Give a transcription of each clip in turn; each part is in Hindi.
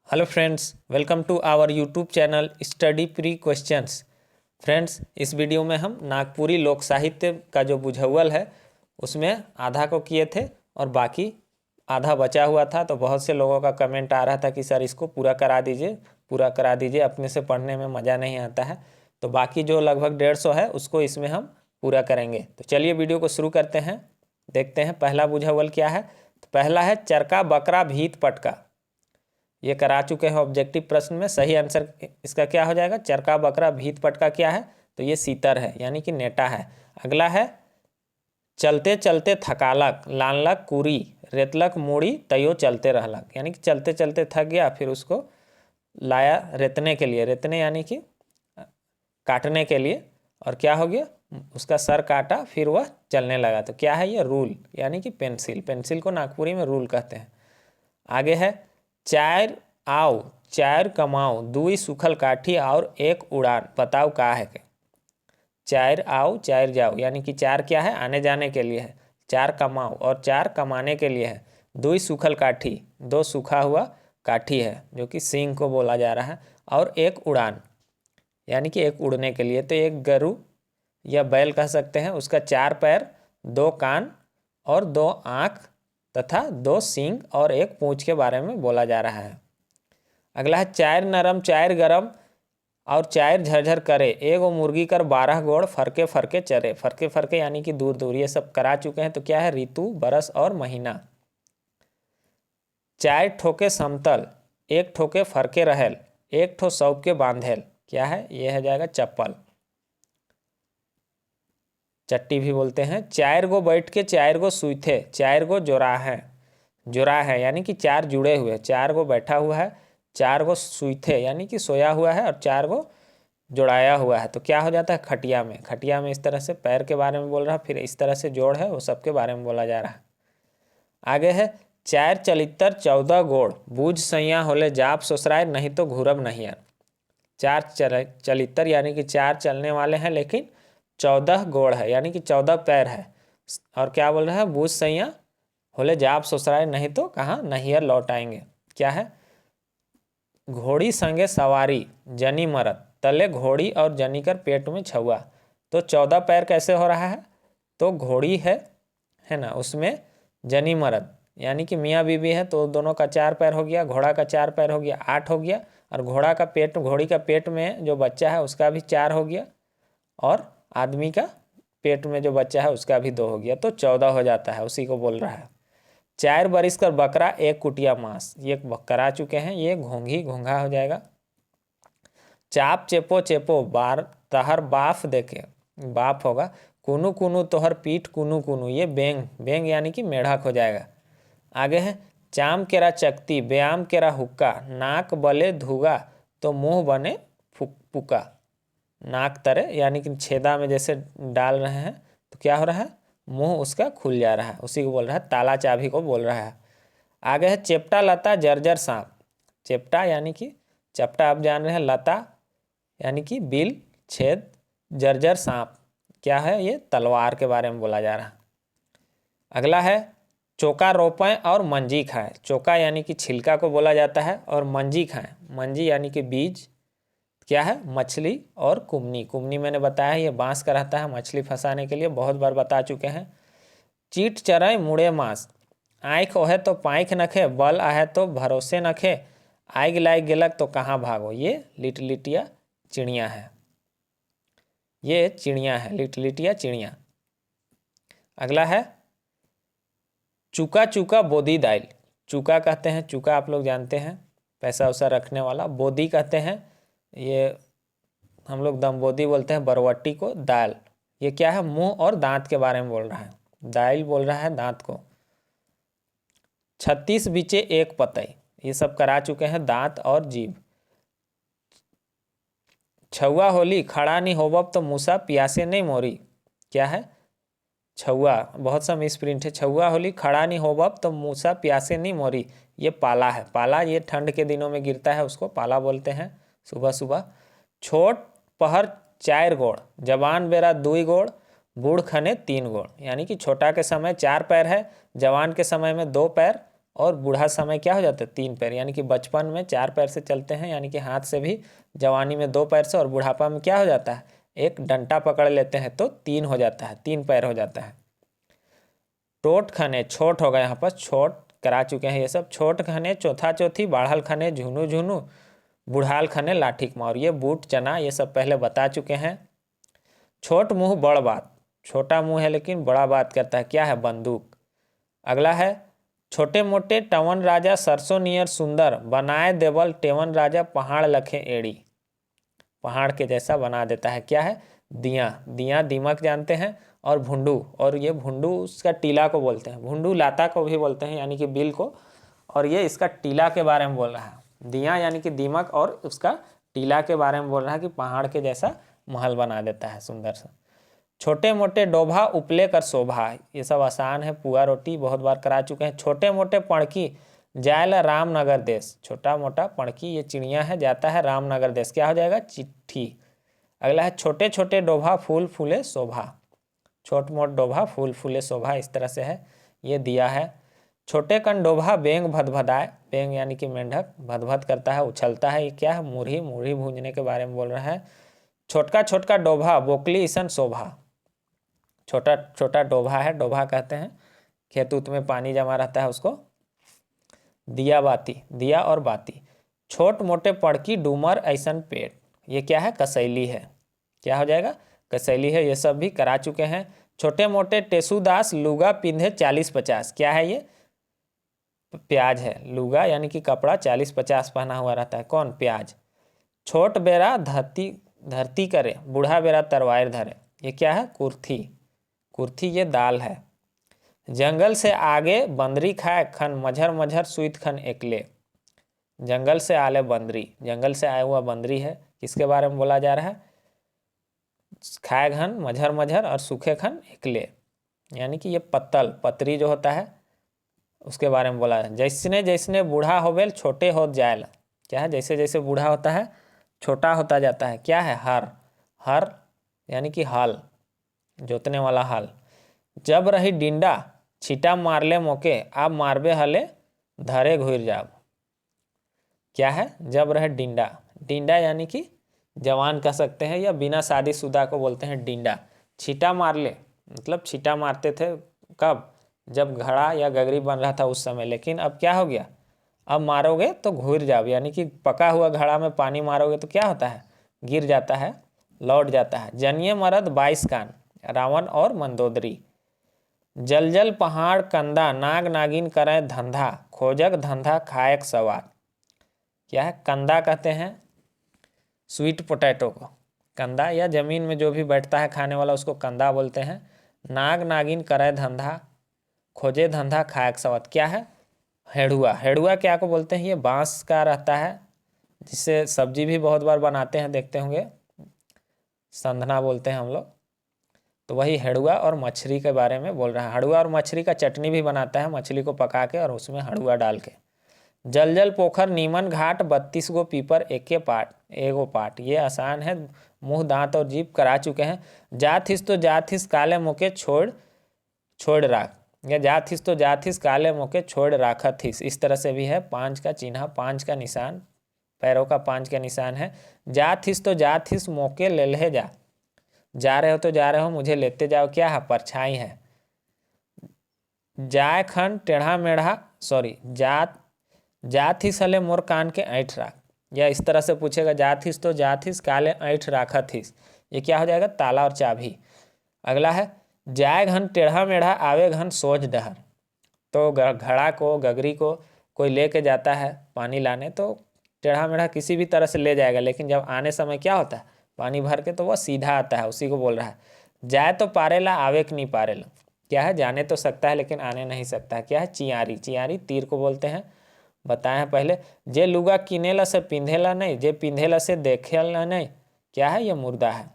Hello friends, welcome to our YouTube channel study pre questions. Friends, इस वीडियो में हम नागपुरी लोक साहित्य का जो बुझावल है उसमें आधा को किए थे और बाकी आधा बचा हुआ था। तो बहुत से लोगों का कमेंट आ रहा था कि सर इसको पूरा करा दीजिए, अपने से पढ़ने में मज़ा नहीं आता है। तो बाकी जो लगभग 150 है उसको इसमें हम पूरा करेंगे। तो चलिए वीडियो को शुरू करते हैं। देखते हैं पहला बुझावल क्या है। तो पहला है चरका बकरा भीत पटका। ये करा चुके हैं ऑब्जेक्टिव प्रश्न में। सही आंसर इसका क्या हो जाएगा? चरका बकरा भीत पटका क्या है? तो ये सीतर है, यानी कि नेटा है। अगला है चलते चलते थकालक लानलक कुरी रेतलक मूड़ी तयो चलते रहलक, यानी कि चलते चलते थक गया, फिर उसको लाया रेतने के लिए। रेतने यानी कि काटने के लिए। और क्या हो गया? उसका सर काटा, फिर वह चलने लगा। तो क्या है ये? रूल, यानी कि पेंसिल। पेंसिल को नागपुरी में रूल कहते हैं। आगे है चार आओ चार कमाओ दुई सुखल काठी और एक उड़ान। बताओ का है के? चार आओ चार जाओ, यानी कि चार क्या है? आने जाने के लिए है। चार कमाओ और चार कमाने के लिए है। दुई सुखल काठी, दो सूखा हुआ काठी है जो कि सींग को बोला जा रहा है। और एक उड़ान, यानी कि एक उड़ने के लिए। तो एक गरु या बैल कह सकते हैं, उसका चार पैर, दो कान और दो आँख तथा दो सींग और एक पूंछ के बारे में बोला जा रहा है। अगला है चार नरम चार गरम और चार झरझर करे एगो मुर्गी कर 12 गोड़ फरके फरके चरे। फरके फरके यानी कि दूर दूर, ये सब करा चुके हैं। तो क्या है? ऋतु, बरस और महीना। चार ठोके समतल एक ठोके फरके रहेल एक ठो सौंप के बांधेल। क्या है? ये है जाएगा चप्पल, चट्टी भी बोलते हैं। चार गो बैठ के चार गो सुईथे चार गो जोरा है। जोरा है यानी कि चार जुड़े हुए, चार गो बैठा हुआ है, चार गो सुईथे यानी कि सोया हुआ है, और चार गो जोड़ाया हुआ है। तो क्या हो जाता है? खटिया में। खटिया में इस तरह से पैर के बारे में बोल रहा है, फिर इस तरह से जोड़ है वो सब के बारे में बोला जा रहा है। आगे है चार चलितर 14 गोड़ बूझ सैया होले जाप ससुराय नहीं तो घूरब नहीं। चार चलितर यानी कि चार चलने वाले हैं, लेकिन 14 गोड़ है यानी कि 14 पैर है। और क्या बोल रहा है? बूझ सैया होले जाप ससुराय नहीं तो कहाँ नहियर लौट आएंगे। क्या है? घोड़ी संगे सवारी जनी मरत तले घोड़ी और जनी कर पेट में छुआ। तो 14 पैर कैसे हो रहा है? तो घोड़ी है ना, उसमें जनी मरद यानी कि मियाँ बीबी है, तो दोनों का 4 पैर हो गया, घोड़ा का 4 पैर हो गया, 8 हो गया। और घोड़ी का पेट में जो बच्चा है उसका भी 4 हो गया, और आदमी का पेट में जो बच्चा है उसका भी 2 हो गया। तो 14 हो जाता है, उसी को बोल रहा है। चार बरिस कर बकरा एक कुटिया मांस, ये करा चुके हैं, ये घोंघी घोंघा हो जाएगा। चाप चेपो चेपो बार तहर बाफ देखे, बाफ होगा। कुनु कुनु तोहर पीठ कुनु कुनु, ये बेंग बेंग यानी कि मेढक हो जाएगा। आगे है चाम केरा चकती व्यायाम केरा हुक्का नाक बले धुगा तो मुंह बने पुका। नाक तरे यानी कि छेदा में जैसे डाल रहे हैं तो क्या हो रहा है? मुंह उसका खुल जा रहा है, उसी को बोल रहा है, ताला चाबी को बोल रहा है। आगे है चेपटा लता जर्जर सांप। चेपटा यानी कि चपटा आप जान रहे हैं, लता यानी कि बिल छेद, जर्जर सांप क्या है? ये तलवार के बारे में बोला जा रहा है। अगला है चोका रोपें और मंजी खाएं। चोका यानी कि छिलका को बोला जाता है, और मंजी खाएं, मंजी यानी कि बीज। क्या है? मछली और कुमनी। कुमनी मैंने बताया ये बांस का रहता है मछली फंसाने के लिए, बहुत बार बता चुके हैं। चीट चरय मुड़े मांस आँख ओहे तो पाँख नखे बल आहे तो भरोसे नखे आग लाग गेलक तो कहाँ भागो। ये लिटलिटिया चिड़िया है, ये चिड़िया है, लिटलिटिया चिड़िया। अगला है चूका चूका बोदी दाइल। चूका कहते हैं, चूका आप लोग जानते हैं, पैसा वैसा रखने वाला। बोदी कहते हैं, ये हम लोग दमबोदी बोलते हैं बरवट्टी को। दाल, ये क्या है? मुंह और दांत के बारे में बोल रहा है, दाइल बोल रहा है दांत को। 36 बीचे एक पतई, ये सब करा चुके हैं, दांत और जीभ। छुआ होली खड़ा नहीं होबब तो मूसा प्यासे नहीं मोरी। क्या है? छुआ, बहुत सा मिस प्रिंट है। छुआ होली खड़ा नहीं होबब तो मूसा प्यासे नहीं मोरी, ये पाला है। पाला ये ठंड के दिनों में गिरता है, उसको पाला बोलते हैं। सुबह सुबह छोट पहर 4 गोड़ जवान बेरा 2 गोड़ बूढ़ खने 3 गोड़, यानी कि छोटा के समय 4 पैर है, जवान के समय में 2 पैर और बूढ़ा समय क्या हो जाता है 3 पैर, यानी कि बचपन में 4 पैर से चलते हैं, यानी कि हाथ से भी, जवानी में 2 पैर से, और बुढ़ापा में क्या हो जाता है एक डंटा पकड़ लेते हैं तो 3 हो जाता है, 3 पैर हो जाता है। टोट खने, छोट होगा यहाँ पर, छोट करा चुके हैं ये सब। छोट खने चौथा चौथी, बाढ़ल खने झुनू झुनू, बुढ़ाल खने लाठी मार, ये बूट चना ये सब पहले बता चुके हैं। छोट मुंह बड़ बात, छोटा मुंह है लेकिन बड़ा बात करता है, क्या है बंदूक। अगला है छोटे मोटे टवन राजा सरसों नियर सुंदर, बनाए देवल टेवन राजा पहाड़ लखे एड़ी, पहाड़ के जैसा बना देता है, क्या है दिया। दिया दीमक जानते हैं, और भुंडू, और ये भुंडू उसका टीला को बोलते हैं, भुंडू लाता को भी बोलते हैं यानी कि बिल को, और ये इसका टीला के बारे में बोल रहा है। दिया यानी कि दीमक, और उसका टीला के बारे में बोल रहा है कि पहाड़ के जैसा महल बना देता है सुंदर सा। छोटे मोटे डोभा उपले कर शोभा, ये सब आसान है, पुआ रोटी बहुत बार करा चुके हैं। छोटे मोटे पणकी जायला रामनगर देश, छोटा मोटा पणकी ये चिड़िया है, जाता है रामनगर देश, क्या हो जाएगा चिट्ठी। अगला है छोटे छोटे डोभा फूल फूले शोभा, छोट मोट डोभा फूल फूले शोभा, इस तरह से है, ये दिया है। छोटे कन डोभा बेंग भदभदाए, बेंग यानी कि मेंढक भदभद करता है उछलता है, ये क्या है मुरही, मुरही भूंजने के बारे में बोल रहा है। छोटका छोटका डोभा बोकली ईसन शोभा, छोटा छोटा डोभा है, डोभा कहते हैं खेत उत में पानी जमा रहता है उसको। दिया बाती, दिया और बाती। छोट मोटे पड़की डूमर ऐसन पेट, ये क्या है कसैली है, क्या हो जाएगा कसैली है, ये सब भी करा चुके हैं। छोटे मोटे टेसुदास लुगा पिंधे 40-50, क्या है ये प्याज है, लुगा यानी कि कपड़ा 40-50 पहना हुआ रहता है, कौन प्याज। छोट बेरा धरती धरती करे, बूढ़ा बेरा तरवार धरे, ये क्या है कुर्थी, कुर्थी ये दाल है। जंगल से आगे बंदरी खाए खन मझर मझर सुइत खन एकले, जंगल से आले बंदरी, जंगल से आया हुआ बंदरी है, किसके बारे में बोला जा रहा है खाए घन मझर मझर और सूखे खन एकले, यानी कि ये पत्तल पतरी जो होता है उसके बारे में बोला है। जैसने जैसने बूढ़ा होवेल छोटे हो जाएला, क्या है जैसे जैसे बूढ़ा होता है छोटा होता जाता है, क्या है हर, हर यानी कि हाल, जोतने वाला हाल। जब रही डिंडा छीटा मारले मौके, आप मारबे हले धरे घुर जाब, क्या है जब रहे डिंडा, डिंडा यानी कि जवान कह सकते हैं, या बिना शादीशुदा को बोलते हैं डिंडा। छीटा मार ले मतलब छीटा मारते थे कब, जब घड़ा या गगरी बन रहा था उस समय, लेकिन अब क्या हो गया अब मारोगे तो घुर जाओ, यानी कि पका हुआ घड़ा में पानी मारोगे तो क्या होता है गिर जाता है, लौट जाता है। जनिए मरद 22 कान, रावण और मंदोदरी। जल जल पहाड़ कंदा नाग नागिन करे धंधा, खोजक धंधा खायक सवार, क्या है कंदा कहते हैं स्वीट पोटैटो को, कंदा या जमीन में जो भी बैठता है खाने वाला उसको कंदा बोलते हैं। नाग नागिन करे धंधा, खोजे धंधा खायक सवाद, क्या है हेड़ुआ, हेड़ुआ क्या को बोलते हैं ये बांस का रहता है, जिससे सब्जी भी बहुत बार बनाते हैं, देखते होंगे संधना बोलते हैं हम लोग, तो वही हेड़ुआ और मछली के बारे में बोल रहा है। हड़ुआ और मछली का चटनी भी बनाता है, मछली को पका के और उसमें हड़ुआ डाल के। जल जल पोखर नीमन घाट 32 गो पीपर एके पाट, एगो पाट, ये आसान है, मुंह दांत और जीभ करा चुके हैं। जाथिस तो जाथिस काले मुके छोड़ छोड़ राख, या जाथिस तो जाथिस काले मुके छोड़ राखथिस, इस तरह से भी है। 5 का चिन्ह, 5 का निशान, पैरों का 5 का निशान है। जाथिस तो जाथिस मौके ले ले जा रहे हो तो जा रहे हो मुझे लेते जाओ, क्या है परछाई है। जाय खन टेढ़ा मेढ़ा सॉरी जाथिस हले मोर कान के ऐठ राख, या इस तरह से पूछेगा जाथिस तो जाथिस काले ऐठ राखथिस, ये क्या हो जाएगा ताला और चाबी। अगला है जाय घन टेढ़ा मेढ़ा आवे घन सोझ डहर, तो घड़ा को गगरी को कोई लेके जाता है पानी लाने तो टेढ़ा मेढ़ा किसी भी तरह से ले जाएगा, लेकिन जब आने समय क्या होता है पानी भर के तो वह सीधा आता है, उसी को बोल रहा है। जाए तो पारेला आवे कि नहीं पारेला, क्या है जाने तो सकता है लेकिन आने नहीं सकता है, क्या है चियारी, चियारी तीर को बोलते हैं, बताए हैं पहले। जे लुगा किनेला से पिंधेला नहीं, जे पिंधेला से देखेला नहीं, क्या है ये मुर्दा है,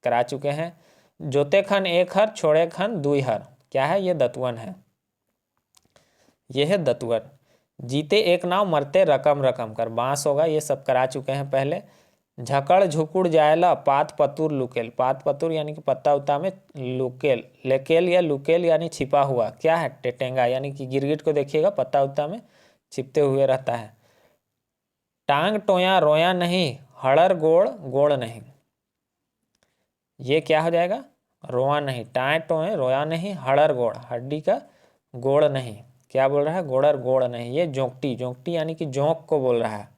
करा चुके हैं। जोते खन एक हर छोड़े खन दुई हर, क्या है ये दतवन है, ये है दतवन। जीते एक नाव मरते रकम रकम कर, बांस होगा, ये सब करा चुके हैं पहले। झकड़ झुकुड़ जायला पात पतुर लुकेल, पात पतुर यानी कि पत्ता उत्ता में लुकेल, लेकेल या लुकेल यानी छिपा हुआ, क्या है टेटेंगा, यानी कि गिरगिट को देखिएगा पत्ता उत्ता में छिपते हुए रहता है। टांग टोया रोया नहीं, हड़र गोड़ गोड़ नहीं, ये क्या हो जाएगा, रोआ नहीं, टाँय टोए रोया नहीं, हड़र गोड़ हड्डी का गोड़ नहीं, क्या बोल रहा है गोड़र गोड़ नहीं, ये जोंकटी, जोंकटी यानी कि जोंक को बोल रहा है,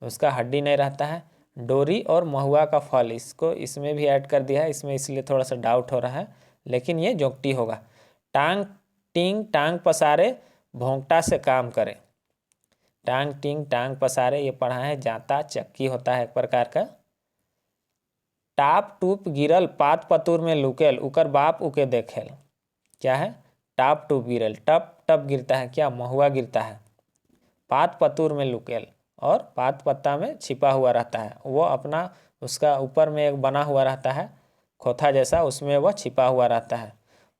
उसका हड्डी नहीं रहता है। डोरी और महुआ का फल, इसको इसमें भी ऐड कर दिया है, इसमें इसलिए थोड़ा सा डाउट हो रहा है, लेकिन ये जोंकटी होगा। टांग टिंग टांग पसारे भोंकटा से काम करे, टांग टिंग टांग पसारे ये पढ़ा है, जाता चक्की होता है एक प्रकार का। टाप टूप गिरल पात पतुर में लुकेल, उकर बाप उके देखेल, क्या है टाप टूप गिरल, टप टप गिरता है, क्या महुआ गिरता है। पात पतुर में लुकेल, और पात पत्ता में छिपा हुआ रहता है, वो अपना उसका ऊपर में एक बना हुआ रहता है खोथा जैसा, उसमें वह छिपा हुआ रहता है।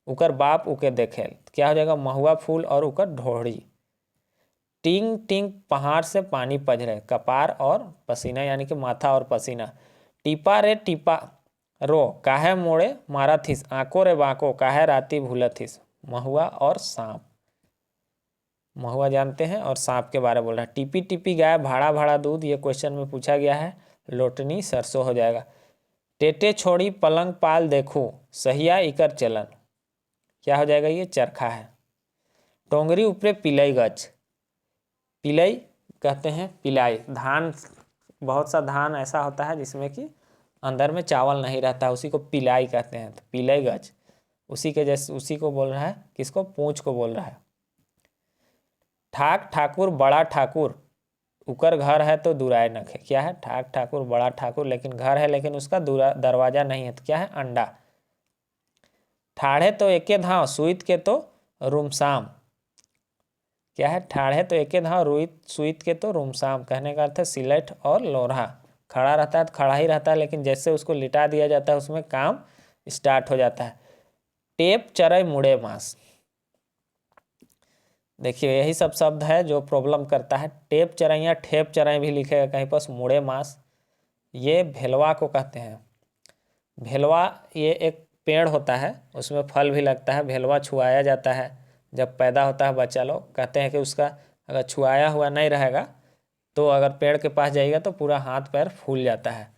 उकर बाप उके देखेल, क्या हो जाएगा महुआ फूल और उकर ढोड़ी। टिंग टिंग पहाड़ से पानी पजरे, कपार और पसीना यानी कि माथा और पसीना। टीपा रे टीपा रो काहे मोड़े मारा थिस, आंको रे बांको काहे राती भूला थिस, महुआ और सांप, महुआ जानते हैं और सांप के बारे में बोल रहा है। टिपी टिपी गाय भाड़ा भाड़ा दूध, ये क्वेश्चन में पूछा गया है, लोटनी सरसों हो जाएगा। टेटे छोड़ी पलंग पाल देखूं, सहिया इकर चलन, क्या हो जाएगा ये चरखा है। टोंगरी ऊपरे पिलई गच, पिलई कहते हैं पिलाई, धान बहुत सा धान ऐसा होता है जिसमें कि अंदर में चावल नहीं रहता, उसी को पिलाई कहते हैं, तो पिलई गच उसी के जैसे, उसी को बोल रहा है, किसको पूंछ को बोल रहा है। ठाक ठाकुर बड़ा ठाकुर, उकर घर है तो दुराय नखे, क्या है ठाक ठाकुर बड़ा ठाकुर, लेकिन घर है लेकिन उसका दरवाजा नहीं है, तो क्या है अंडा। ठाढ़े तो एके धाव सुइत के तो रुमसाम, क्या है ठाढ़े तो एके धाव रुइत सुइत के तो रुमसाम, कहने का अर्थ है सिलट और लोरहा, खड़ा रहता है तो खड़ा ही रहता है, लेकिन जैसे उसको लिटा दिया जाता है उसमें काम स्टार्ट हो जाता है। टेप चरई मुड़े मांस, देखिए यही सब शब्द है जो प्रॉब्लम करता है। टेप चराई या ठेप चराई भी लिखेगा कहीं पर, मुड़े मांस ये भेलवा को कहते हैं। भेलवा ये एक पेड़ होता है, उसमें फल भी लगता है, भेलवा छुआया जाता है जब पैदा होता है बच्चा लोग, कहते हैं कि उसका अगर छुआया हुआ नहीं रहेगा तो अगर पेड़ के पास जाएगा तो पूरा हाथ पैर फूल जाता है।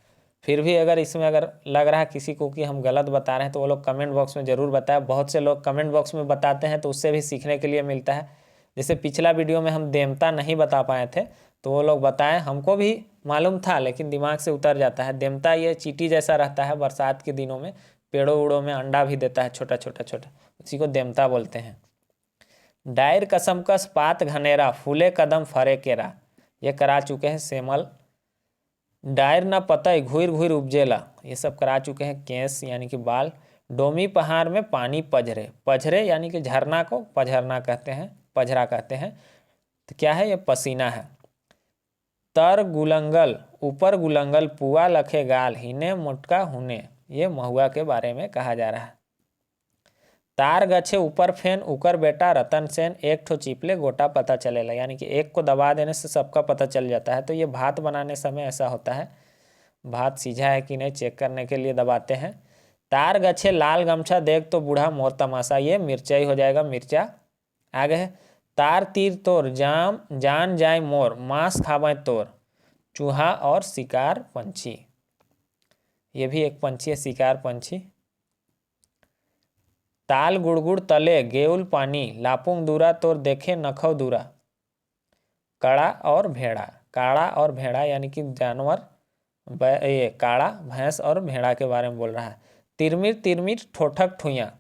फिर भी अगर इसमें अगर लग रहा है किसी को कि हम गलत बता रहे हैं तो वो लोग कमेंट बॉक्स में ज़रूर बताएं, बहुत से लोग कमेंट बॉक्स में बताते हैं तो उससे भी सीखने के लिए मिलता है। जैसे पिछला वीडियो में हम देमता नहीं बता पाए थे तो वो लोग बताएं, हमको भी मालूम था लेकिन दिमाग से उतर जाता है। देमता ये चींटी जैसा रहता है, बरसात के दिनों में पेड़ों उड़ों में अंडा भी देता है छोटा छोटा छोटा, उसी को देमता बोलते हैं। डायर कसमकस पात घनेरा फूले कदम फरे केरा, ये करा चुके हैं सेमल। डायर न पतई घुर घुर उपजेला, ये सब करा चुके हैं केस यानी कि बाल। डोमी पहाड़ में पानी पझरे, पझरे यानी कि झरना को पझरना कहते हैं, पझरा कहते हैं, तो क्या है ये पसीना है। तर गुलंगल ऊपर गुलंगल पुआ लखे गाल, हिने मुटका हुने, ये महुआ के बारे में कहा जा रहा है। तार गछे ऊपर फैन उकर बेटा रतन सेन, एक ठो चिपले गोटा पता चलेला, यानी कि एक को दबा देने से सबका पता चल जाता है। तो ये भात बनाने समय ऐसा होता है, भात सीझा है कि नहीं चेक करने के लिए दबाते हैं। तार गछे लाल गमछा देख तो बूढ़ा मोर तमाशा, ये मिर्चा ही हो जाएगा, मिर्चा। आगे है तार तीर तोर जाम जान जाए मोर, मांस खावे तोर, चूहा और शिकार पंछी, ये भी एक पंछी है शिकार पंछी। ताल गुड़गुड़ तले गेउल पानी, लापुंग दूरा तोर देखे नखव दूरा, काड़ा और भेड़ा, काड़ा और भेड़ा यानी कि जानवर, ये काड़ा भैंस और भेड़ा के बारे में बोल रहा है। तिरमिर तिरमिर ठोठक ठुइया,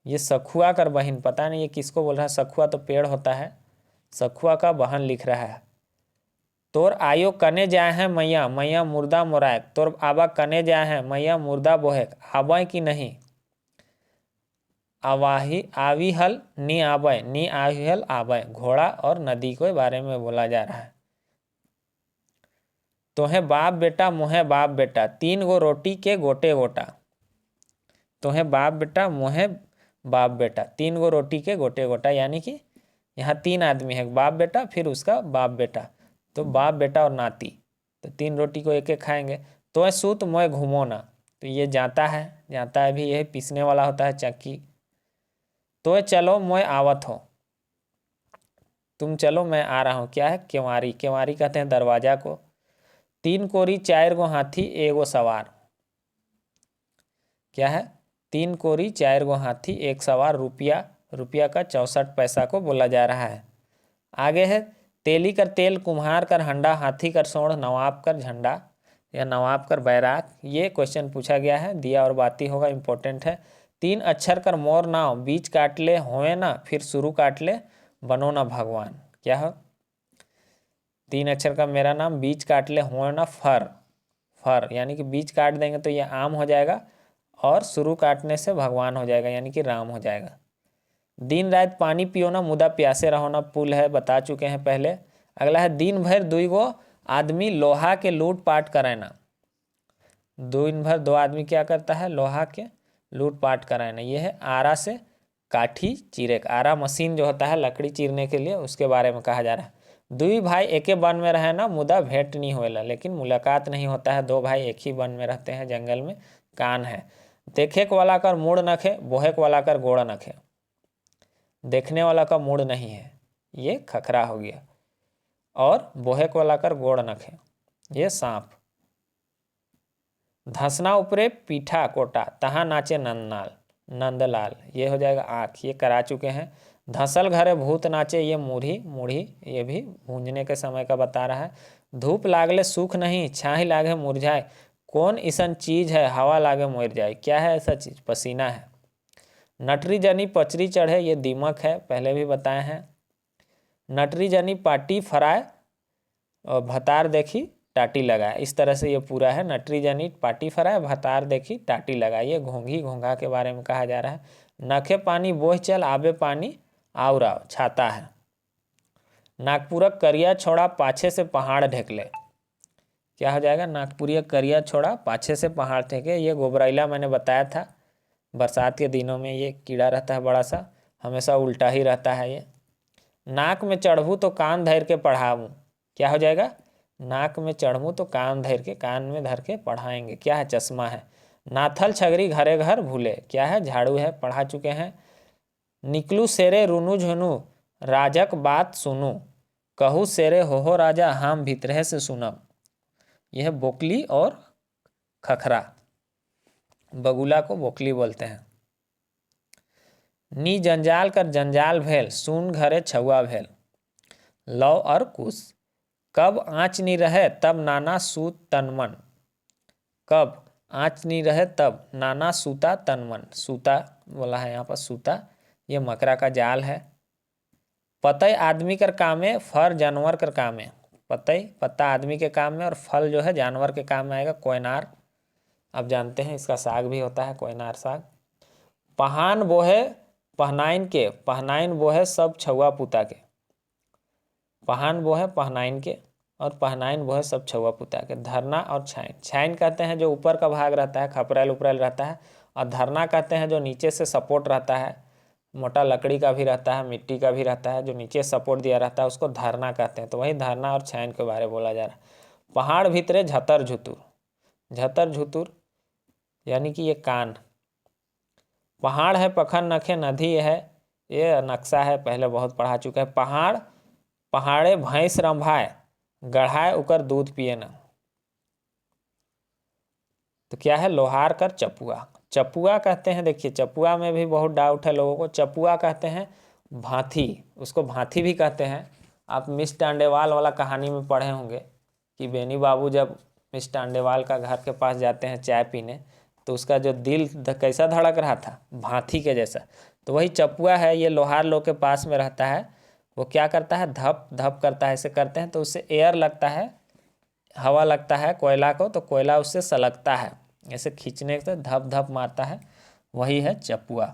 ये सखुआ कर बहन, पता नहीं ये किसको बोल रहा है, सखुआ तो पेड़ होता है, सखुआ का बहन लिख रहा है। तोर आयो कने जाए हैं मैया, मैया मुर्दा मोरायक, तोर आबा कने जाए हैं मैया मुर्दा बोहेक, आबे कि नहीं, आवाही आविहल नी आबे, नी आविहल आबे, घोड़ा और नदी के बारे में बोला जा रहा है। तोहे बाप बेटा मोहे बाप बेटा, तीन गो रोटी के गोटे गोटा, तोहे बाप बेटा मोहे बाप बेटा, तीन गो रोटी के गोटे गोटा, यानी कि यहाँ तीन आदमी है, बाप बेटा फिर उसका बाप बेटा, तो बाप बेटा और नाती। तो 3 रोटी को एक एक खाएंगे। तो सूत मोय घूमो ना, तो ये जाता है भी, यही पीसने वाला होता है चक्की। तो चलो मोय आवत हो, तुम चलो मैं आ रहा हूँ, क्या है केवारी, केवारी कहते हैं दरवाजा को। 3 कोरी 4 गो हाथी एगो सवार, क्या है 3 कोरी 4 गो हाथी एक सवार, रुपया, रुपया का 64 पैसा को बोला जा रहा है। आगे है तेली कर तेल, कुम्हार कर हंडा, हाथी कर सोंड, नवाब कर झंडा या नवाब कर बैराग। ये क्वेश्चन पूछा गया है, दिया और बाती होगा, इंपॉर्टेंट है। 3 अक्षर कर मोर नाव, बीच काट ले होए ना, फिर शुरू काट ले बनो ना भगवान। क्या हो? 3 अक्षर का मेरा नाम, बीच काट ले होए ना फर, फर यानी कि बीच काट देंगे तो ये आम हो जाएगा, और शुरू काटने से भगवान हो जाएगा यानी कि राम हो जाएगा। दिन रात पानी पियो ना, मुदा प्यासे रहो ना, पुल है, बता चुके हैं पहले। अगला है दिन भर 2 गो आदमी लोहा के लूट पाट कराए ना, दिन भर 2 आदमी क्या करता है, लोहा के लूट पाट कराए ना। ये है आरा से काठी चीरे, आरा मशीन जो होता है लकड़ी चीरने के लिए, उसके बारे में कहा जा रहा है। 2 भाई एके वन में रहे ना, मुदा भेंट नहीं होएला, लेकिन मुलाकात नहीं होता है। 2 भाई एक ही वन में रहते हैं, जंगल में, कान है। देखेक वाला कर मुड़ नखे, बोहेक वाला कर गोड़ नखे, देखने वाला का मुड़ नहीं है, ये खखरा हो गया, और बोहेक वाला कर गोड़ नखे, ये सांप। धंसना ऊपरे पीठा कोटा, तहाँ नाचे नंदलाल, नंदलाल, ये हो जाएगा आँख, ये करा चुके हैं। धंसल घरे भूत नाचे, ये मूढ़ी, मूढ़ी ये भी भूंजने के समय का बता रहा है। धूप लागले सूख नहीं, छाही लागे मुरझाए, कौन ऐसन चीज है हवा लागे मर जाए। क्या है ऐसा चीज? पसीना है। नटरी जनी पचरी चढ़े, ये दीमक है, पहले भी बताए हैं। नटरी जनी पाटी फराए और भतार देखी टाटी लगाए, इस तरह से ये पूरा है। नटरी जनी पाटी फराए, भतार देखी टाटी लगाए, ये घोंघी घोंघा के बारे में कहा जा रहा है। नखे पानी बोह चल, आबे पानी आउर आओ, छाता है। नागपुरक करिया छोड़ा, पाछे से पहाड़ ढेकले, क्या हो जाएगा? नागपुरिया करिया छोड़ा, पाछे से पहाड़ ढेके, ये गोबरैला मैंने बताया था, बरसात के दिनों में ये कीड़ा रहता है बड़ा सा, हमेशा उल्टा ही रहता है ये। नाक में चढ़ूँ तो कान धैर के पढ़ाऊँ, क्या हो जाएगा? नाक में चढ़ूँ तो कान धैर के, कान में धर के पढ़ाएंगे, क्या है? चश्मा है। नाथल छगरी घरे घर भूले, क्या है? झाड़ू है, पढ़ा चुके हैं। निकलू सेरे रुनु झुनु, राजक बात सुनू, कहू सेरे हो राजा, हम भीतरे से सुनब, यह है बोकली और खखरा, बगुला को बोकली बोलते हैं। नी जंजाल कर जंजाल भेल, सुन घरे छुआ भेल, लव और कुश। कब आँच नहीं रहे तब नाना सूत तनमन, कब आँच नहीं रहे तब नाना सूता तनमन, सूता बोला है यहाँ पर, सूता, ये मकरा का जाल है। पतई आदमी कर काम में, फर जानवर कर काम में, पतई पत्ता आदमी के काम में और फल जो है जानवर के काम में आएगा, कोयनार। अब जानते हैं इसका साग भी होता है, कोयनार साग। पहान बोहे पहनाइन के, पहनाइन बोहे सब छुआ पुता के, पहान बोहे पहनाइन के और पहनाइन बोहे सब छुआ पुता के। धरना और छाइन, छाइन कहते हैं जो ऊपर का भाग रहता है, खपरेल उपरेल रहता है, और धरना कहते हैं जो नीचे से सपोर्ट रहता है, मोटा लकड़ी का भी रहता है, मिट्टी का भी रहता है, जो नीचे सपोर्ट दिया रहता है उसको धरना कहते हैं। तो वही धरना और छाइन के बारे में बोला जा रहा है। पहाड़ भीतरे झतर झुतुर, झतर झुतुर यानी कि ये कान। पहाड़ है पखन नखे, नदी है, ये नक्शा है, पहले बहुत पढ़ा चुका है। पहाड़ पहाड़े भैंस रंभाए, गढ़ाए उकर दूध पिए न, तो क्या है? लोहार कर चपुआ, चपुआ कहते हैं, देखिए चपुआ में भी बहुत डाउट है लोगों को। चपुआ कहते हैं भांथी, उसको भांथी भी कहते हैं। आप मिस टांडेवाल वाला कहानी में पढ़े होंगे कि बेनी बाबू जब मिस टांडेवाल का घर के पास जाते हैं चाय पीने, तो उसका जो दिल कैसा धड़क रहा था, भांथी के जैसा। तो वही चपुआ है, ये लोहार लोग के पास में रहता है। वो क्या करता है? धप धप करता है, ऐसे करते हैं तो उससे एयर लगता है, हवा लगता है कोयला को, तो कोयला उससे सलगता है, ऐसे खींचने से धप धप मारता है, वही है चपुआ।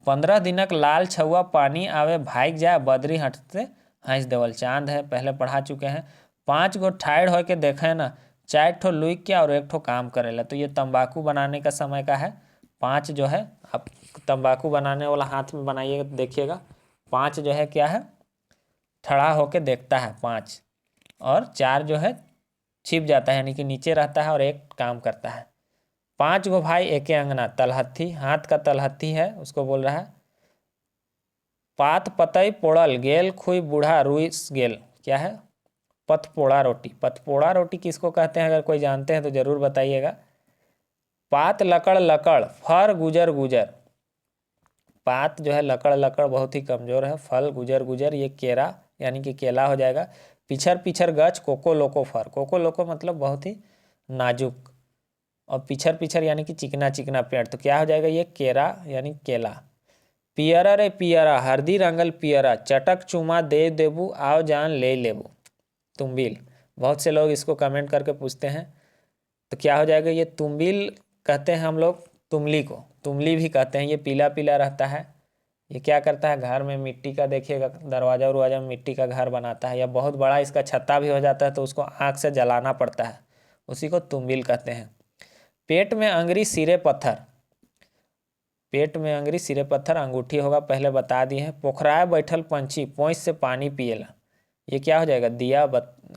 15 दिनक लाल छुआ, पानी आवे भाग जाए, बदरी हटते हंस देवल, चांद है, पहले पढ़ा चुके हैं। 5 गो ठाड़ हो के देखे ना, 4 ठो लुक के और 1 ठो काम करेला, तो ये तंबाकू बनाने का समय का है। 5 जो है, आप तंबाकू बनाने वाला हाथ में बनाइएगा देखिएगा, 5 जो है क्या है? ठड़ा होके देखता है 5, और 4 जो है छिप जाता है यानी कि नीचे रहता है और 1 काम करता है। 5 गो भाई एके अंगना, तलहथी, हाथ का तलहथी है उसको बोल रहा है। पात पतई पोड़ल गेल खुई बूढ़ा रुइस गेल, क्या है? पतपोड़ा रोटी। पतपोड़ा रोटी किसको कहते हैं, अगर कोई जानते हैं तो जरूर बताइएगा। पात लकड़ लकड़ फर गुजर गुजर, पात जो है लकड़ लकड़ बहुत ही कमजोर है, फल गुजर गुजर ये केरा यानी कि केला हो जाएगा। पिछर पिछर गच कोको लोको फर, कोको लोको मतलब बहुत ही नाजुक, और पिछर पिछर यानी कि चिकना चिकना पेड़, तो क्या हो जाएगा ये केरा यानी केला। पियरा रे पियरा हरदी रंगल पियरा चटक चुमा दे देबू आओ जान ले लेबू, तुम्बिल। बहुत से लोग इसको कमेंट करके पूछते हैं, तो क्या हो जाएगा ये तुम्बिल कहते हैं हम लोग तुमली को, तुमली भी कहते हैं। ये पीला पीला रहता है, ये क्या करता है घर में मिट्टी का, देखिएगा दरवाजा उरवाजा में मिट्टी का घर बनाता है, या बहुत बड़ा इसका छत्ता भी हो जाता है तो उसको आँख से जलाना पड़ता है, उसी को तुम्बिल कहते हैं। पेट में अंगरी सिरे पत्थर, पेट में अंगरी सिरे पत्थर अंगूठी होगा, पहले बता दिए हैं। पोखराए बैठल पंछी पोंछ से पानी पिएला, ये क्या हो जाएगा दिया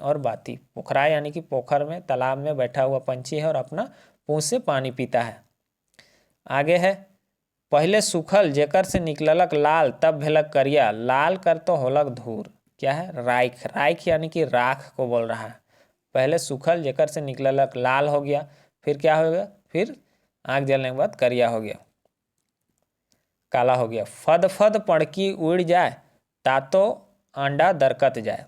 और बाती। पोखराए यानी कि पोखर में तालाब में बैठा हुआ पंछी है और अपना पूंछ से पानी पीता है। आगे है पहले सूखल जेकर से निकललक लाल तब भेलक करिया, लाल कर तो होलक धूर, क्या है? राख, राख यानी कि राख को बोल रहा है। पहले सूखल जेकर से निकललक लाल हो गया, फिर क्या हो गया? फिर आग जलने के बाद करिया हो गया, काला हो गया। फद फद पड़की उड़ जाए तातो अंडा दरकत जाए,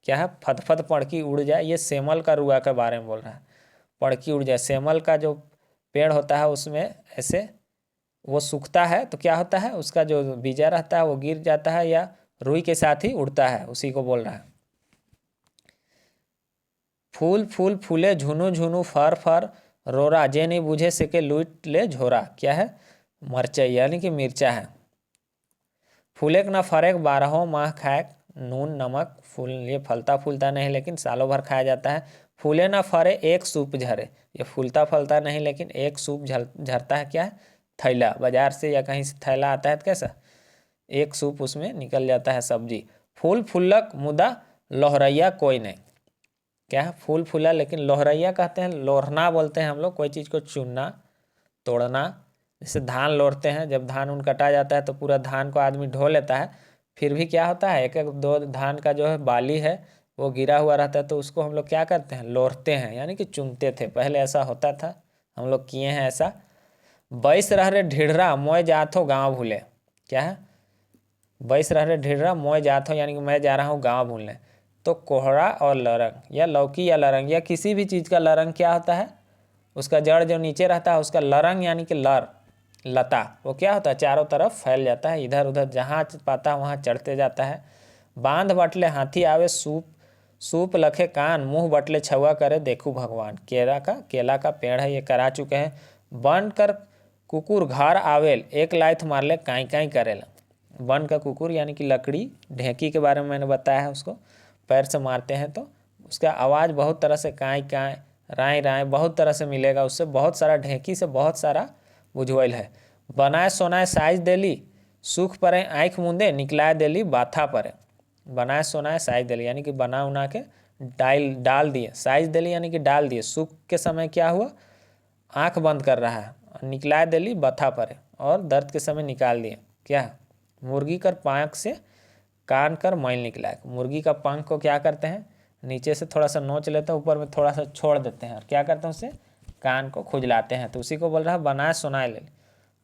क्या है? फद फद पड़की उड़ जाए, ये सेमल का रुआ के बारे में बोल रहा है। पड़की उड़ जाए, सेमल का जो पेड़ होता है उसमें ऐसे वो सूखता है तो क्या होता है उसका जो बीजा रहता है वो गिर जाता है या रुई के साथ ही उड़ता है, उसी को बोल रहा है। फूल फूल फूले झुनू झुनू फर फर रोरा जे नहीं बुझे सके लूट ले झोरा, क्या है? मरचाई यानी कि मिर्चा है। फूलेक न फरेक 12 माह खाए नून नमक, फूल ये फलता फूलता नहीं लेकिन सालों भर खाया जाता है। फूले न फरे एक सूप झरे, ये फूलता फलता नहीं लेकिन एक सूप झरता है, क्या है? थैला, बाजार से या कहीं से थैला आता है तो कैसा एक सूप उसमें निकल जाता है सब्जी। फूल फुल्लक मुदा लोहरैया कोई नहीं, क्या है? फूल फूला लेकिन लोहरैया कहते हैं, लोहरना बोलते हैं हम लोग कोई चीज़ को चुनना तोड़ना। जैसे धान लोड़ते हैं, जब धान उन कटा जाता है तो पूरा धान को आदमी ढो लेता है, फिर भी क्या होता है एक एक दो धान का जो है बाली है वो गिरा हुआ रहता है, तो उसको हम लोग क्या करते हैं? लोड़ते हैं यानी कि चुनते थे, पहले ऐसा होता था, हम लोग किए हैं ऐसा। बैस रह रे ढिढरा मोय जात हो गाँव भूले, क्या है? बैस रह रे ढिढरा मोय जात हो यानी कि मैं जा रहा हूँ गाँव भूलने। तो कोहरा और लरंग या लौकी या लरंग या किसी भी चीज़ का लरंग क्या होता है? उसका जड़ जो नीचे रहता है उसका लरंग यानी कि लर लता, वो क्या होता है? चारों तरफ फैल जाता है, इधर उधर जहाँ पाता है वहाँ चढ़ते जाता है। बांध बटले हाथी आवे सूप सूप लखे कान मुंह बटले छुआ करे देखू भगवान, केला का पेड़ है, ये करा चुके हैं। बन कर कुकुर घर आवेल एक लाइथ मार ले काई काई करेला, बन का कुकुर यानी कि लकड़ी ढेंकी के बारे में मैंने बताया है, उसको पैर से मारते हैं तो उसका आवाज़ बहुत तरह से काई काई राय राय बहुत तरह से मिलेगा, उससे बहुत सारा ढेंकी से बहुत सारा बुझवैल है। बनाए सोनाए साइज देली सूख परे आँख मुंदे निकलाए देली बाथा परे, बनाए सोनाए साइज देली यानी कि बना उना के डाल दिए, साइज देली यानी कि डाल दिए, सूख के समय क्या हुआ? आँख बंद कर रहा है, निकलाए देली बथा परे और दर्द के समय निकाल दिए, क्या है? मुर्गी कर पाँख से कान कर मैल निकला, मुर्गी का पंख को क्या करते हैं? नीचे से थोड़ा सा नोच लेते हैं, ऊपर में थोड़ा सा छोड़ देते हैं और क्या करते हैं? उससे कान को खुजलाते हैं, तो उसी को बोल रहा है बनाए सुनाए ले,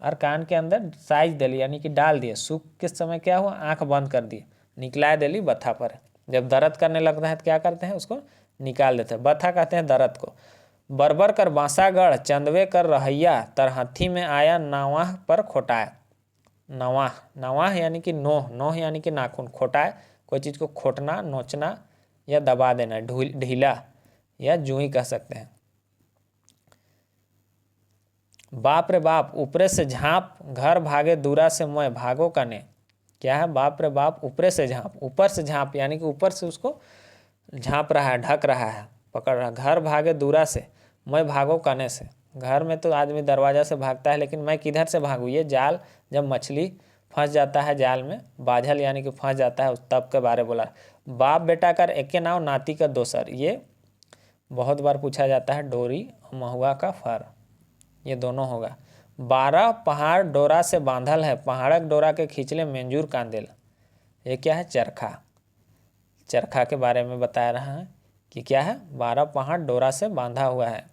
और कान के अंदर साइज देली यानी कि डाल दिए। सूख के समय क्या हुआ? आँख बंद कर दिए, निकलाए देली बथा पर। जब दर्द करने लगता है तो क्या करते हैं? उसको निकाल देते हैं, बथा कहते हैं दर्द को। बरबर कर बांसागढ़ चंदवे कर रहैया तरहथी में आया नावाह पर खोटाए, नवाह नवाह यानी कि नोह, नोह यानी कि नाखून, खोटाए कोई चीज़ को खोटना नोचना या दबा देना, ढीला या जुई कह सकते हैं। बाप रे बाप ऊपरे से झाँप घर भागे दूरा से मैं भागो कने, क्या है? बाप रे बाप ऊपरे से झाँप, ऊपर से झाँप यानी कि ऊपर से उसको झाँप रहा है, ढक रहा है, पकड़ रहा है। घर भागे दूरा से मैं भागो कने से, घर में तो आदमी दरवाज़ा से भागता है लेकिन मैं किधर से भागूँ? ये जाल जब मछली फंस जाता है जाल में, बाझल यानी कि फंस जाता है, उस तब के बारे बोला। बाप बेटा कर एके नाव, नाती का दोसर, ये बहुत बार पूछा जाता है। डोरी और महुआ का फर, ये दोनों होगा। 12 पहाड़ डोरा से बांधल है, पहाड़क डोरा के खींचले मेंजूर कांदेल, ये क्या है? चरखा। चरखा के बारे में बता रहा है कि क्या है? 12 पहाड़ डोरा से बांधा हुआ है।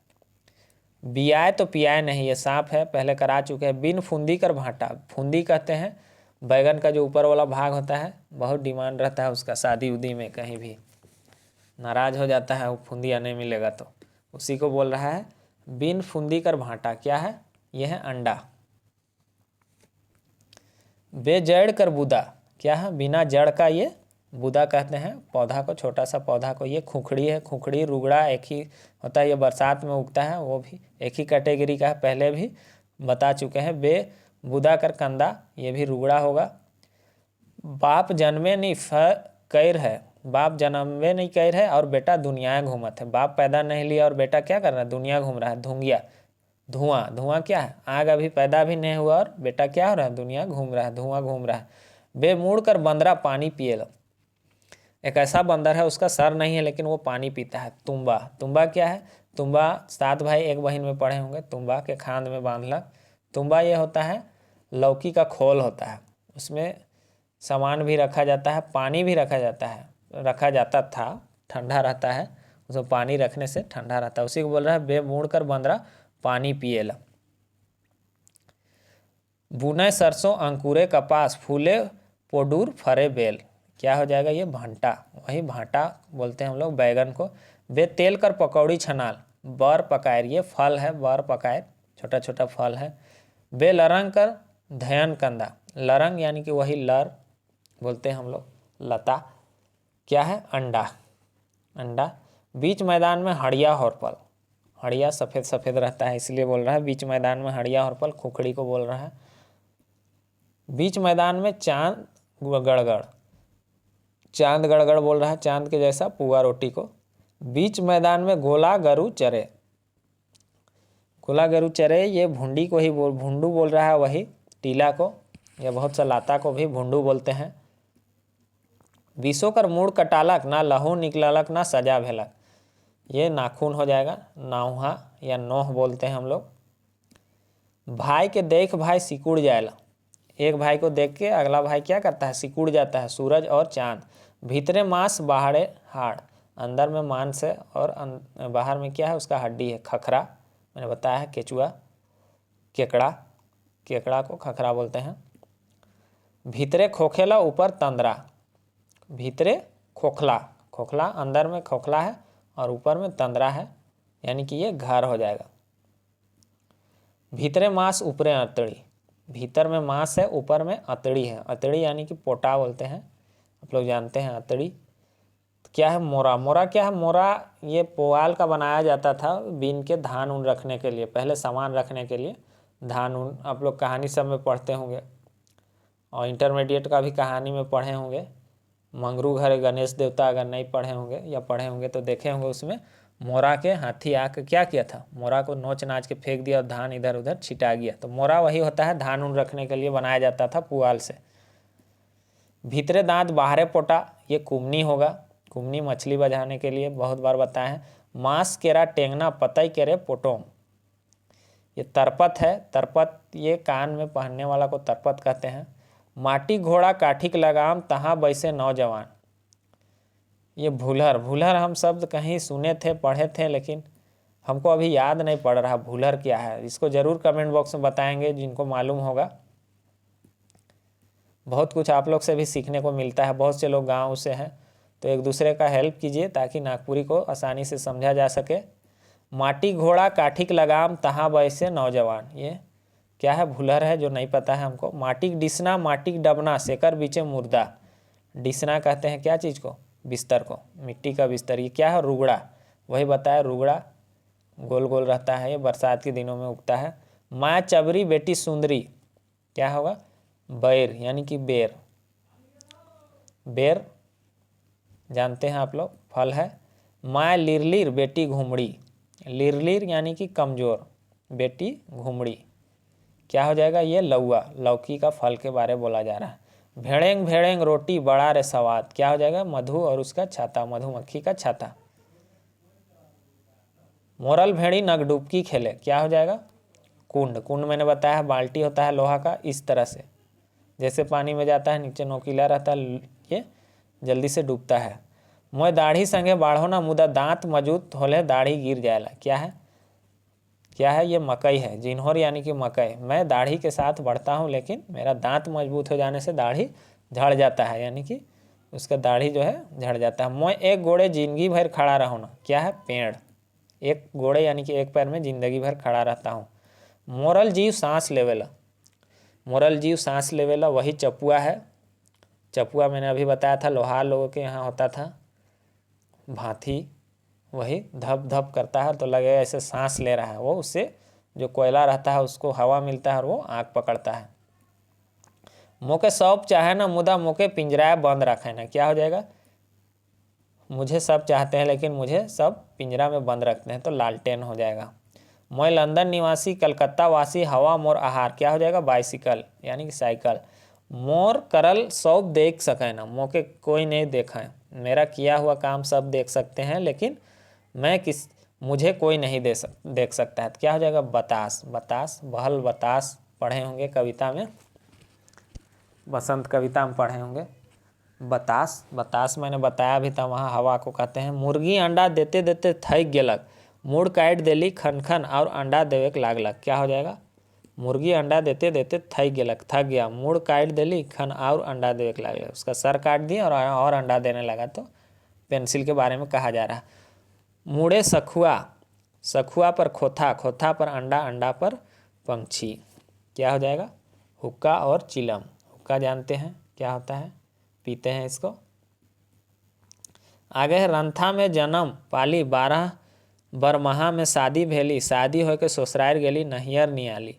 बियाए तो पियाए नहीं, ये सांप है, पहले करा चुके हैं। बिन फुंदी कर भाटा, फुंदी कहते हैं बैगन का जो ऊपर वाला भाग होता है, बहुत डिमांड रहता है उसका, शादी उदी में कहीं भी नाराज हो जाता है वो फुंदिया नहीं मिलेगा तो, उसी को बोल रहा है बिन फुंदी कर भाटा। क्या है? यह है अंडा। बेजड़ कर बुदा, क्या है? बिना जड़ का ये बुदा कहते हैं पौधा को, छोटा सा पौधा को। ये खुखड़ी है, खुखड़ी रुगड़ा एक ही होता है, ये बरसात में उगता है, वो भी एक ही कैटेगरी का है, पहले भी बता चुके हैं। बे बुदा कर कंदा, ये भी रुगड़ा होगा। बाप जन्मे नहीं कैर है, बाप जन्मे नहीं कैर है और बेटा दुनिया घूमत है। बाप पैदा नहीं लिया और बेटा क्या कर रहा है? दुनिया घूम रहा है। धुंगिया, धुआं, धुआं क्या है? आग अभी पैदा भी नहीं हुआ और बेटा क्या हो रहा है? दुनिया घूम रहा है, धुआं घूम रहा है। बेमुड़ कर बंदरा पानी पिए लो, एक ऐसा बंदर है उसका सर नहीं है लेकिन वो पानी पीता है। तुम्बा, तुम्बा क्या है? तुम्बा 7 भाई 1 बहन में पढ़े होंगे। तुम्बा के खांद में बांधलक, तुम्बा ये होता है लौकी का खोल होता है, उसमें सामान भी रखा जाता है, पानी भी रखा जाता है, रखा जाता था, ठंडा रहता है, उसमें पानी रखने से ठंडा रहता है, उसी को बोल रहा है बेमुड़ कर बंदरा पानी पिएला। बुने सरसों अंकुरे कपास, फूले पोडूर फरे बेल, क्या हो जाएगा? ये भांटा, वही भांटा बोलते हैं हम लोग बैगन को। बे तेल कर पकौड़ी छनाल, बर पकायर, ये फल है, बर पकायर छोटा छोटा फल है। बे लरंग कर धयन कंदा, लरंग यानी कि वही लर बोलते हैं हम लोग, लता, क्या है? अंडा, अंडा। बीच मैदान में हड़िया होरपल, हड़िया सफ़ेद सफ़ेद रहता है इसलिए बोल रहा है बीच मैदान में हड़िया होरपल, खुखड़ी को बोल रहा है। बीच मैदान में चांद गड़गड़, चांद गड़गड़ बोल रहा है, चांद के जैसा पुआ रोटी को। बीच मैदान में गोला गरु चरे, गोला गरु चरे, ये भुंडी को ही भुंडू बोल रहा है, वही टीला को या बहुत सा लाता को भी भुंडू बोलते हैं। बीसों कर मूड़ कटालक, ना लहू निकलक ना सजा भेलक, ये नाखून हो जाएगा, नाउहा या नोह बोलते हैं हम लोग। भाई के देख भाई सिकुड़ जाएला, एक भाई को देख के अगला भाई क्या करता है? सिकुड़ जाता है, सूरज और चांद। भीतरे मांस बाहरे हाड़, अंदर में मांस है और बाहर में क्या है? उसका हड्डी है। खखरा मैंने बताया है, केचुआ, केकड़ा, केकड़ा को खखरा बोलते हैं। भीतरे खोखेला ऊपर तंद्रा, भीतरे खोखला, खोखला अंदर में खोखला है और ऊपर में तंद्रा है, यानी कि ये घर हो जाएगा। भीतरे मांस ऊपरे अतड़ी, भीतर में मांस है, ऊपर में अतड़ी है, अतड़ी यानी कि पोटा बोलते हैं, आप लोग जानते हैं अतड़ी। तो क्या है? मोरा, मोरा क्या है? मोरा ये पुआल का बनाया जाता था बीन के, धान उन रखने के लिए, पहले सामान रखने के लिए धान उन, आप लोग कहानी सब में पढ़ते होंगे और इंटरमीडिएट का भी कहानी में पढ़े होंगे। मंगरू घर गणेश देवता अगर नहीं पढ़े होंगे या पढ़े होंगे तो देखे होंगे, उसमें मोरा के हाथी आकर क्या किया था? मोरा को नोच नाच के फेंक दिया और धान इधर उधर छिटा गया। तो मोरा वही होता है, धान उन रखने के लिए बनाया जाता था पुआल से। भीतरे दांत बाहरे पोटा, ये कुमनी होगा, कुमनी मछली बजाने के लिए बहुत बार बताए हैं। मांस केरा टेंगना पतई केरे पोटोम, ये तरपत है, तरपत ये कान में पहनने वाला को तरपत कहते हैं। माटी घोड़ा काठिक लगाम तहाँ बैसे नौजवान, ये भूलर, भूलर हम शब्द कहीं सुने थे, पढ़े थे, लेकिन हमको अभी याद नहीं पड़ रहा भूलर क्या है। इसको ज़रूर कमेंट बॉक्स में बताएंगे जिनको मालूम होगा। बहुत कुछ आप लोग से भी सीखने को मिलता है, बहुत से लोग गांव से हैं, तो एक दूसरे का हेल्प कीजिए ताकि नागपुरी को आसानी से समझा जा सके। माटी घोड़ा काठिक लगाम तहाँ बैसे नौजवान, ये क्या है? भूलर है, जो नहीं पता है हमको। माटिक डिसना माटिक डबना सेकर बीचे मुर्दा, डिसना कहते हैं क्या चीज़ को? बिस्तर को, मिट्टी का बिस्तर। ये क्या है? रुगड़ा, वही बताया रुगड़ा, गोल गोल रहता है, ये बरसात के दिनों में उगता है। माँ चबरी बेटी सुंदरी, क्या होगा? बैर यानी कि बेर, बेर जानते हैं आप लोग, फल है। माँ लिरलिर बेटी घुमड़ी, लिरलिर यानी कि कमज़ोर, बेटी घुमड़ी, क्या हो जाएगा, ये लौआ, लौकी का फल के बारे में बोला जा रहा है। भेड़ेंग भेड़ेंग रोटी बड़ा रे सवाद, क्या हो जाएगा, मधु और उसका छाता, मधुमक्खी का छाता। मोरल भेड़ी नगडुबकी खेले, क्या हो जाएगा, कुंड, कुंड मैंने बताया है बाल्टी होता है लोहा का, इस तरह से जैसे पानी में जाता है नीचे नोकीला रहता है, ये जल्दी से डूबता है। मोय दाढ़ी संगे बाढ़ो ना मुदा दांत मजबूत होले दाढ़ी गिर जाएला, क्या है, क्या है, ये मकई है, जिन्होर यानी कि मकई। मैं दाढ़ी के साथ बढ़ता हूँ लेकिन मेरा दांत मजबूत हो जाने से दाढ़ी झड़ जाता है, यानी कि उसका दाढ़ी जो है झड़ जाता है। मैं एक घोड़े जिंदगी भर खड़ा रहूँ ना, क्या है, पेड़, एक घोड़े यानी कि एक पैर में जिंदगी भर खड़ा रहता हूँ। मोरल जीव सांस लेवेला, मोरल जीव सांस लेवेला वही चपुआ है। चपुआ मैंने अभी बताया था लोहार लोगों के यहाँ होता था, भांति वही धप धप करता है तो लगेगा ऐसे सांस ले रहा है, वो उससे जो कोयला रहता है उसको हवा मिलता है और वो आँख पकड़ता है। मोके सब चाहे ना मुदा मोके पिंजराए बंद रखे ना, क्या हो जाएगा, मुझे सब चाहते हैं लेकिन मुझे सब पिंजरा में बंद रखते हैं, तो लालटेन हो जाएगा। मैं लंदन निवासी कलकत्ता वासी हवा मोर आहार, क्या हो जाएगा, बाइसिकल यानी कि साइकिल। मोर करल सब देख सके ना, मोके कोई नहीं देखा है, मेरा किया हुआ काम सब देख सकते हैं लेकिन मुझे कोई नहीं देख सकता है, तो क्या हो जाएगा, बतास, बतास, बहल बतास पढ़े होंगे कविता में, बसंत कविता में पढ़े होंगे। बतास, बतास मैंने बताया भी था, वहाँ हवा को कहते हैं। मुर्गी अंडा देते देते थक गेलक, मुड़ काट देली खन खन और अंडा देवे के लागलक, क्या हो जाएगा, मुर्गी अंडा देते देते थक गेलक, थक गया, मुड़ काट देली खन और अंडा देवे के लागलक, उसका सर काट दिया और अंडा देने लगा, तो पेंसिल के बारे में कहा जा रहा है। मुड़े सखुआ, सखुआ पर खोथा, खोथा पर अंडा, अंडा पर पंछी, क्या हो जाएगा, हुक्का और चिलम। हुक्का जानते हैं क्या होता है, पीते हैं इसको। आगे है रंथा में जन्म पाली 12 बरमहा में शादी भेली, शादी होकर ससुराल गेली नहियर नियाली,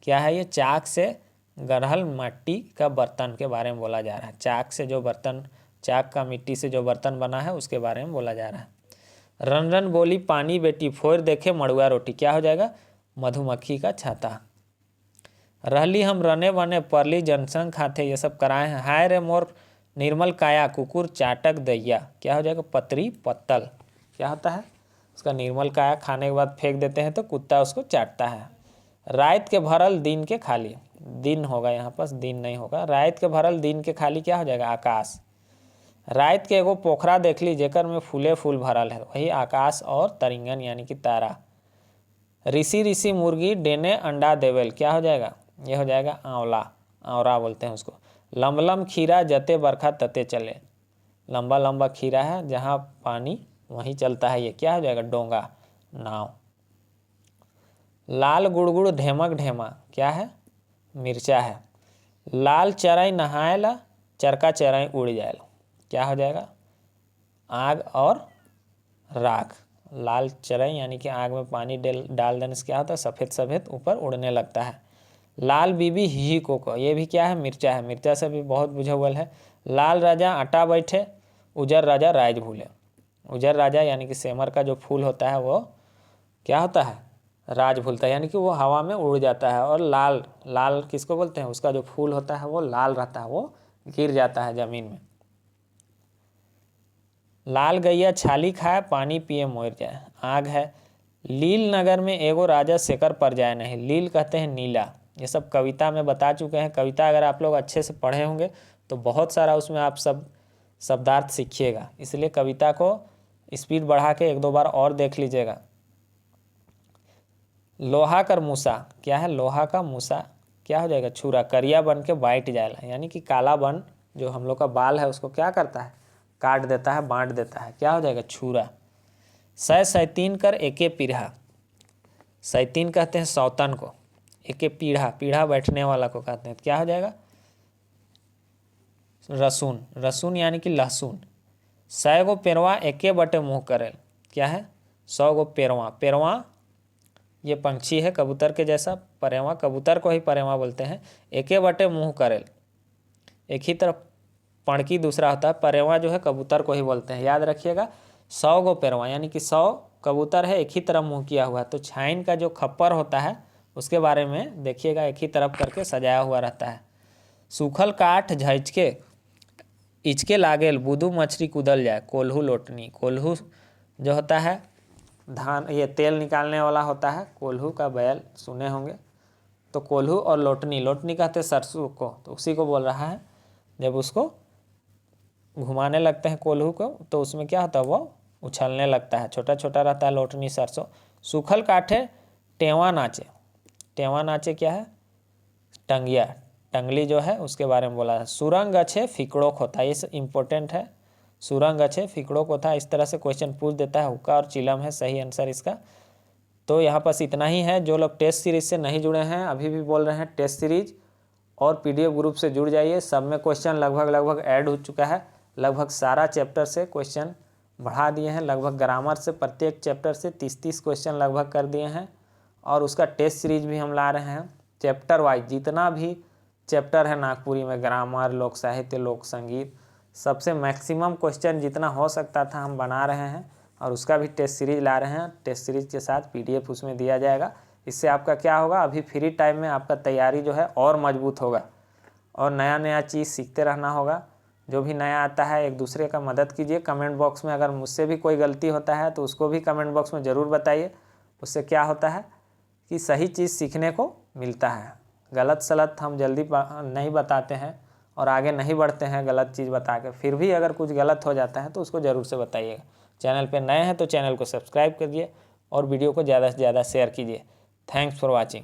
क्या है, ये चाक से गढ़ल मिट्टी का बर्तन के बारे में बोला जा रहा है। चाक से जो बर्तन, चाक का मिट्टी से जो बर्तन बना है उसके बारे में बोला जा रहा है। रन रन बोली पानी बेटी फोड़ देखे मड़ुआ रोटी, क्या हो जाएगा, मधुमक्खी का छाता। रहली हम रने बने परली जनसंग खाते, ये सब कराए हैं। हाय रे मोर निर्मल काया कुकुर चाटक दैया, क्या हो जाएगा, पतरी पत्तल, क्या होता है, उसका निर्मल काया खाने के बाद फेंक देते हैं तो कुत्ता उसको चाटता है। रात के भरल दिन के खाली, दिन होगा यहाँ पर, दिन नहीं होगा, रात के भरल दिन के खाली, क्या हो जाएगा, आकाश। रात के एगो पोखरा देख ली जेकर में फूले फूल भरल है, वही आकाश और तरिंगन यानी कि तारा। ऋषि ऋषि मुर्गी डेने अंडा देवेल, क्या हो जाएगा, ये हो जाएगा आंवला, आंवरा बोलते हैं उसको। लम्बलम खीरा जते बरखा तते चले, लंबा लंबा खीरा है जहाँ पानी वहीं चलता है, ये क्या हो जाएगा, डोंगा, नाव। लाल गुड़गुड़ ढेमक ढेमा, क्या है, मिर्चा है। लाल चराई नहाएला चरका चराई उड़ जाएला, क्या हो जाएगा, आग और राख। लाल चराई यानी कि आग में पानी डाल देने से क्या होता है, सफ़ेद सफ़ेद ऊपर उड़ने लगता है। लाल बीबी ही को, ये भी क्या है, मिर्चा है, मिर्चा से भी बहुत बुझावल है। लाल राजा आटा बैठे उजर राजा राज भूले, उजर राजा यानी कि सेमर का जो फूल होता है वो क्या होता है, राज भूलता है, यानी कि वो हवा में उड़ जाता है। और लाल, लाल किसको बोलते हैं, उसका जो फूल होता है वो लाल रहता है, वो गिर जाता है ज़मीन में। लाल गैया छाली खाए पानी पिए मोर जाए, आग है। लील नगर में एगो राजा शेकर पर जाए नहीं, लील कहते हैं नीला। ये सब कविता में बता चुके हैं, कविता अगर आप लोग अच्छे से पढ़े होंगे तो बहुत सारा उसमें आप सब शब्दार्थ सीखिएगा, इसलिए कविता को स्पीड बढ़ा के एक दो बार और देख लीजिएगा। लोहा कर मूसा, क्या है, लोहा का मूसा, क्या हो जाएगा, छुरा, करिया बन के बाइट जाएगा, यानी कि काला बन जो हम लोग का बाल है उसको क्या करता है, काट देता है, बांट देता है, क्या हो जाएगा, छुरा। सैतीन कर एके पीढ़ा, सैतीन कहते हैं सौतन को, एके पीढ़ा, पीढ़ा बैठने वाला को कहते हैं, क्या हो जाएगा, रसून, रसून यानी कि लहसुन। 100 गो पेरवा एके बटे मुँह करेल, क्या है, 100 गो पेरवा, पेरवा ये पंछी है कबूतर के जैसा, परेवा कबूतर को ही परेवा बोलते हैं। एके बटे मुँह करेल, एक ही तरफ पणकी दूसरा होता है, परेवा जो है कबूतर को ही बोलते हैं, याद रखिएगा। 100 गो पेरवा यानी कि 100 कबूतर है, एक ही तरफ मुँह किया हुआ है, तो छाइन का जो खप्पर होता है उसके बारे में देखिएगा, एक ही तरफ करके सजाया हुआ रहता है। सूखल काठ झइचके इचके लागेल बुदू मछली कूदल जाए कोल्हू लोटनी। कोल्हू जो होता है धान, ये तेल निकालने वाला होता है, कोल्हू का बैल सुने होंगे। तो कोल्हू और लोटनी, लोटनी कहते हैं सरसों को, तो उसी को बोल रहा है। जब उसको घुमाने लगते हैं कोल्हू को तो उसमें क्या होता है, वो उछलने लगता है, छोटा छोटा रहता है लोटनी सरसों। सूखल काठे टेवा नाचे। टेवा नाचे क्या है, टंगिया, टंगली जो है उसके बारे में बोला है। सुरंग अच्छे फिकड़ो खोता, ये इंपॉर्टेंट है। सुरंग अच्छे फिकड़ो खोता, इस तरह से क्वेश्चन पूछ देता है। हुक्का और चिलम है सही आंसर इसका। तो यहाँ पास इतना ही है। जो लोग टेस्ट सीरीज से नहीं जुड़े हैं, अभी भी बोल रहे हैं टेस्ट सीरीज और PDF ग्रुप से जुड़ जाइए। सब में क्वेश्चन लगभग ऐड हो चुका है। लगभग सारा चैप्टर से क्वेश्चन बढ़ा दिए हैं। लगभग ग्रामर से प्रत्येक चैप्टर से 30-30 क्वेश्चन लगभग कर दिए हैं। और उसका टेस्ट सीरीज भी हम ला रहे हैं चैप्टर वाइज। जितना भी चैप्टर है नागपुरी में, ग्रामर, लोक साहित्य, लोक संगीत, सबसे मैक्सिमम क्वेश्चन जितना हो सकता था हम बना रहे हैं। और उसका भी टेस्ट सीरीज ला रहे हैं। टेस्ट सीरीज के साथ PDF उसमें दिया जाएगा। इससे आपका क्या होगा, अभी फ्री टाइम में आपका तैयारी जो है और मजबूत होगा और नया नया चीज़ सीखते रहना होगा। जो भी नया आता है एक दूसरे का मदद कीजिए। कमेंट बॉक्स में अगर मुझसे भी कोई गलती होता है तो उसको भी कमेंट बॉक्स में ज़रूर बताइए। उससे क्या होता है कि सही चीज़ सीखने को मिलता है। गलत सलत हम जल्दी नहीं बताते हैं और आगे नहीं बढ़ते हैं गलत चीज़ बता के। फिर भी अगर कुछ गलत हो जाता है तो उसको ज़रूर से बताइएगा। चैनल पे नए हैं तो चैनल को सब्सक्राइब करिए और वीडियो को ज़्यादा से ज़्यादा शेयर कीजिए। Thanks for watching.